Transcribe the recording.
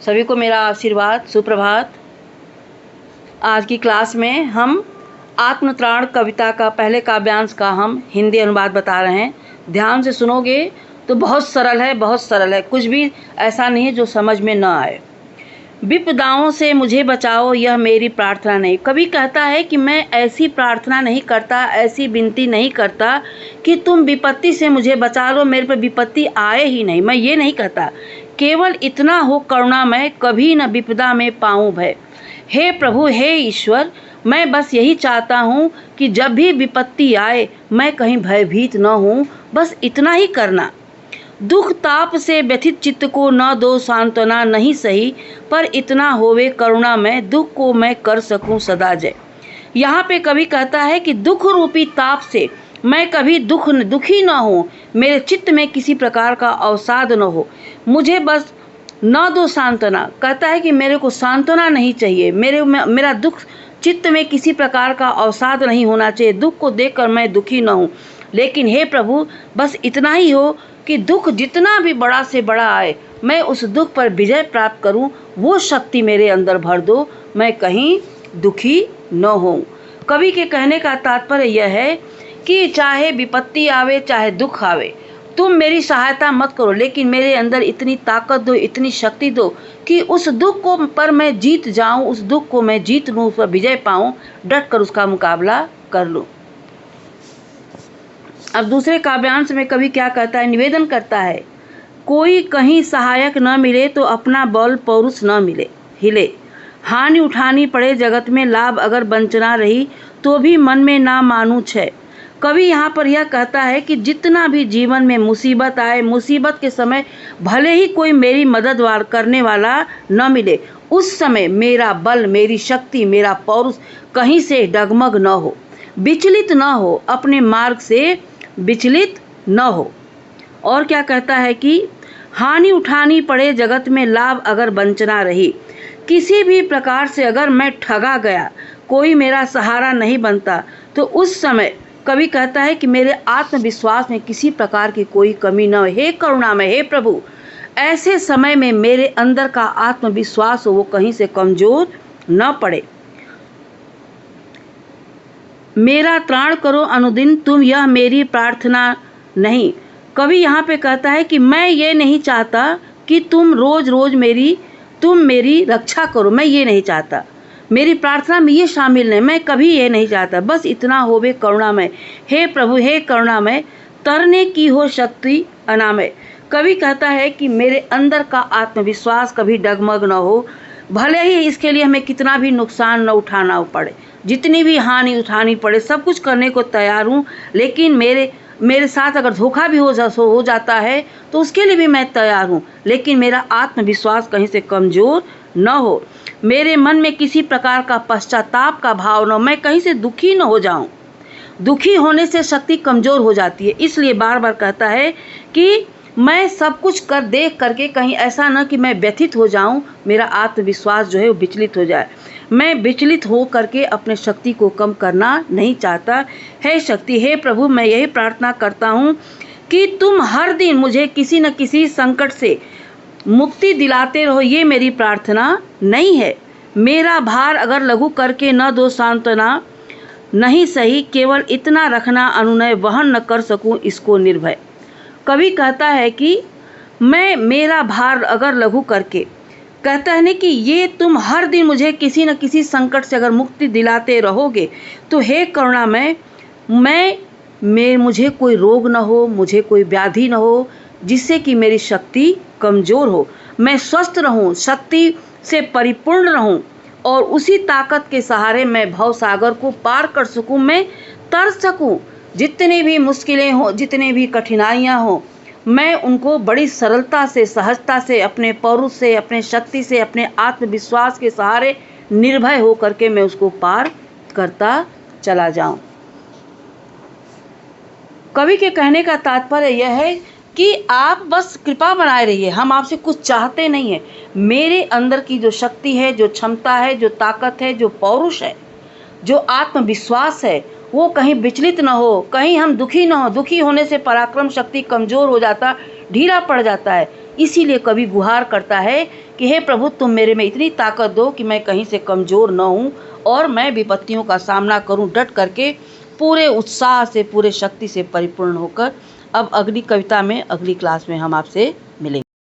सभी को मेरा आशीर्वाद, सुप्रभात। आज की क्लास में हम आत्मत्राण कविता का पहले काव्यांश का हम हिंदी अनुवाद बता रहे हैं। ध्यान से सुनोगे तो बहुत सरल है, बहुत सरल है, कुछ भी ऐसा नहीं है जो समझ में न आए। विपदाओं से मुझे बचाओ, यह मेरी प्रार्थना नहीं। कवि कहता है कि मैं ऐसी प्रार्थना नहीं करता, ऐसी विनती नहीं करता कि तुम विपत्ति से मुझे बचा लो, मेरे पर विपत्ति आए ही नहीं। मैं ये नहीं कहता, केवल इतना हो करुणामय, कभी न विपदा में पाऊँ भय। हे प्रभु, हे ईश्वर, मैं बस यही चाहता हूँ कि जब भी विपत्ति आए मैं कहीं भयभीत न हूँ, बस इतना ही करना। दुख ताप से व्यथित चित्त को न दो सांत्वना, नहीं सही पर इतना होवे करुणा में, दुख को मैं कर सकूं सदा जय। यहाँ पे कवि कहता है कि दुख रूपी ताप से मैं कभी दुखी न हो, मेरे चित्त में किसी प्रकार का अवसाद न हो, मुझे बस न दो सांत्वना। कहता है कि मेरे को सांत्वना नहीं चाहिए, मेरा दुख चित्त में किसी प्रकार का अवसाद नहीं होना चाहिए, दुख को देखकर मैं दुखी न हूँ। लेकिन हे प्रभु, बस इतना ही हो कि दुख जितना भी बड़ा से बड़ा आए मैं उस दुख पर विजय प्राप्त करूं, वो शक्ति मेरे अंदर भर दो, मैं कहीं दुखी न होऊं। कवि के कहने का तात्पर्य यह है कि चाहे विपत्ति आवे, चाहे दुख आवे, तुम मेरी सहायता मत करो, लेकिन मेरे अंदर इतनी ताकत दो, इतनी शक्ति दो कि उस दुख को पर मैं जीत जाऊं, उस दुख को मैं जीत लूं, उस पर विजय पाऊं, डट कर उसका मुकाबला कर लूं। अब दूसरे काव्यांश में कवि क्या कहता है, निवेदन करता है, कोई कहीं सहायक न मिले तो अपना बल पौरुष न मिले हिले, हानि उठानी पड़े जगत में, लाभ अगर वंचना रही तो भी मन में ना मानू छे। कवि यहाँ पर यह कहता है कि जितना भी जीवन में मुसीबत आए, मुसीबत के समय भले ही कोई मेरी मदद करने वाला न मिले, उस समय मेरा बल, मेरी शक्ति, मेरा पौरुष कहीं से डगमग न हो, विचलित न हो, अपने मार्ग से विचलित न हो। और क्या कहता है कि हानि उठानी पड़े जगत में, लाभ अगर वंचना रही, किसी भी प्रकार से अगर मैं ठगा गया, कोई मेरा सहारा नहीं बनता, तो उस समय कवि कहता है कि मेरे आत्मविश्वास में किसी प्रकार की कोई कमी न हो। हे करुणामय, हे प्रभु, ऐसे समय में मेरे अंदर का आत्मविश्वास हो वो कहीं से कमजोर न पड़े। मेरा त्राण करो अनुदिन तुम, यह मेरी प्रार्थना नहीं। कवि यहाँ पे कहता है कि मैं ये नहीं चाहता कि तुम रोज रोज मेरी रक्षा करो, मैं ये नहीं चाहता, मेरी प्रार्थना में ये शामिल नहीं, मैं कभी ये नहीं चाहता, बस इतना होवे करुणामय। हे प्रभु, हे करुणामय, तरने की हो शक्ति अनामय। कवि कहता है कि मेरे अंदर का आत्मविश्वास कभी डगमग न हो, भले ही इसके लिए हमें कितना भी नुकसान न उठाना पड़े, जितनी भी हानि उठानी पड़े, सब कुछ करने को तैयार हूँ, लेकिन मेरे साथ अगर धोखा भी हो जाता है तो उसके लिए भी मैं तैयार हूँ, लेकिन मेरा आत्मविश्वास कहीं से कमज़ोर न हो, मेरे मन में किसी प्रकार का पश्चाताप का भाव न हो, मैं कहीं से दुखी न हो जाऊँ। दुखी होने से शक्ति कमज़ोर हो जाती है, इसलिए बार बार कहता है कि मैं सब कुछ देख करके कहीं ऐसा न कि मैं व्यथित हो जाऊं, मेरा आत्मविश्वास जो है वो विचलित हो जाए। मैं विचलित हो करके अपने शक्ति को कम करना नहीं चाहता। हे शक्ति, हे प्रभु, मैं यही प्रार्थना करता हूँ कि तुम हर दिन मुझे किसी न किसी संकट से मुक्ति दिलाते रहो, ये मेरी प्रार्थना नहीं है। मेरा भार अगर लघु करके न दो सांत्वना, नहीं सही केवल इतना रखना अनुनय, वहन न कर सकूँ इसको निर्भय। कवि कहता है कि मेरा भार अगर लघु करके, कहता है ना कि ये तुम हर दिन मुझे किसी न किसी संकट से अगर मुक्ति दिलाते रहोगे तो हे करुणामय, मुझे कोई रोग न हो, मुझे कोई व्याधि न हो जिससे कि मेरी शक्ति कमज़ोर हो, मैं स्वस्थ रहूं, शक्ति से परिपूर्ण रहूं और उसी ताकत के सहारे मैं भवसागर को पार कर सकूं, मैं तर सकूं। जितनी भी मुश्किलें हो, जितनी भी कठिनाइयाँ हों, मैं उनको बड़ी सरलता से, सहजता से, अपने पौरुष से, अपने शक्ति से, अपने आत्मविश्वास के सहारे निर्भय हो करके मैं उसको पार करता चला जाऊं। कवि के कहने का तात्पर्य यह है कि आप बस कृपा बनाए रहिए, हम आपसे कुछ चाहते नहीं है। मेरे अंदर की जो शक्ति है, जो क्षमता है, जो ताकत है, जो पौरुष है, जो आत्मविश्वास है, वो कहीं विचलित न हो, कहीं हम दुखी न हो। दुखी होने से पराक्रम शक्ति कमज़ोर हो जाता, ढीला पड़ जाता है। इसीलिए कवि गुहार करता है कि हे प्रभु, तुम मेरे में इतनी ताकत दो कि मैं कहीं से कमज़ोर न हूँ और मैं विपत्तियों का सामना करूँ डट करके, पूरे उत्साह से, पूरे शक्ति से परिपूर्ण होकर। अब अगली कविता में, अगली क्लास में हम आपसे मिलेंगे।